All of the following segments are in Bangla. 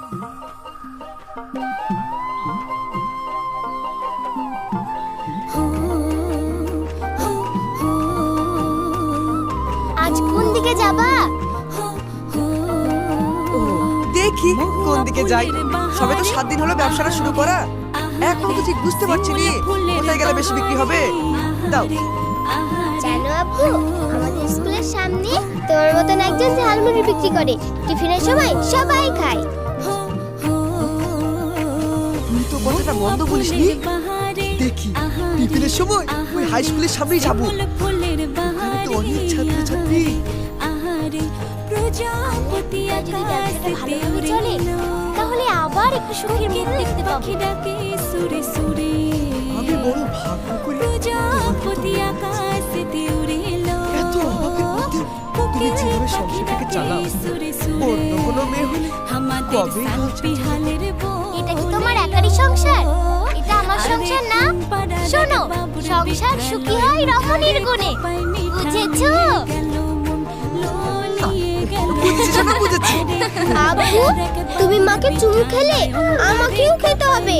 আজ কোন দিকে যাবা? দেখি কোন দিকে যাই। সবে তো 7 দিন হলো ব্যবসাটা শুরু করা, এখন তো ঠিক বুঝতে পারছি নি কোথায় গেলে বেশি বিক্রি হবে। দাও। জানো আব্বু, আমাদের স্কুলের সামনে তোমার মতন একজন ঝালমুড়ি বিক্রি করে, টিফিনের সময় সবাই খায়। তুই তো কথাটা মন্দ বলিসনি। দেখি টিফিনের সময় ওই হাই স্কুলের সামনেই যাবো, ওখানে তো অনেক ছাত্রছাত্রী। যদি ব্যবসাটা ভালোভাবে চলে তাহলে আবার একটু সুখের মুখ দেখতে পাবো। আমি বড় ভাগ্য করে এত অভাবের মধ্যে তুমি যেভাবে সংসারটাকে চালাও, অন্য কোনো মেয়ে হলে কবেই এটা কি তোমার একারই সংসার? এটা আমার সংসার না। শোনো, সংসার সুখী হয় রমণীর গুণে, বুঝেছো? বুঝেছি। আব্বু, তুমি মাকে চুমু খেলে আমাকেও খেতে হবে।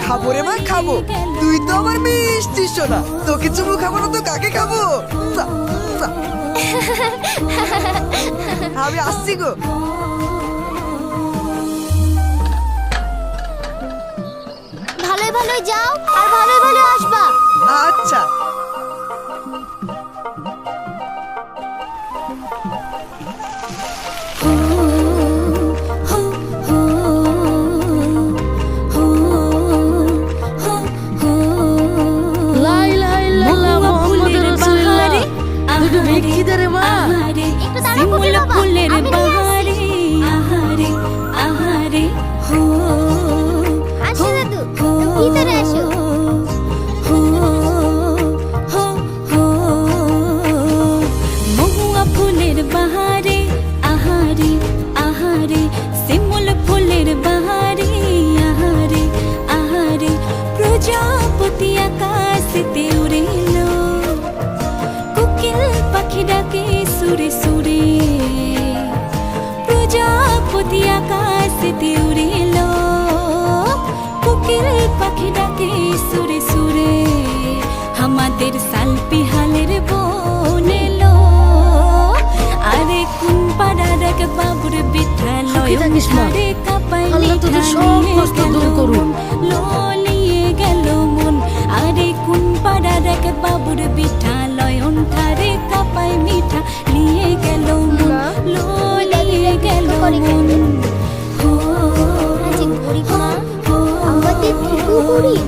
খাবো রে মা, খাবো। তুই তো আমার মিষ্টি সোনা, তোকে চুমু খাবো না তো কাকে খাবো? আমি আসছি গো। ভালোই ভালোই যাও আর ভালোই ভালোই আসবা। আচ্ছা। একটু দাঁড়াও কুটির বাবা, আমি নিয়ে আসছি। আসো দাদু, তুমি ভিতরে আসো। মহুয়া ফুলের বাহারে আহারে আহারে, শিমুল ফুলের বাহারে আহারে আহারে, প্রজাপতি আকাশেতে উড়িল, কোকিল পাখি ডাকে সুরে সুরে, প্রজাপতি আকাশেতে উড়িল, কোকিল পাখি ডাকে সুরে সুরে, আমাদের সালপিহালের বোন এলো, আরে কোন পাড়ার এক বাবুর বিদ্যালয় ধারে কাপাই লিয়ে গেল মন, আরে কোন পাড়ার এক বাবুর বিদ্যালয় ধারে কাপাই মিঠা নিয়ে গেল মন, লিয়ে গেল মন। আজ গরিব মা, আমাদের থেকেও গরিব।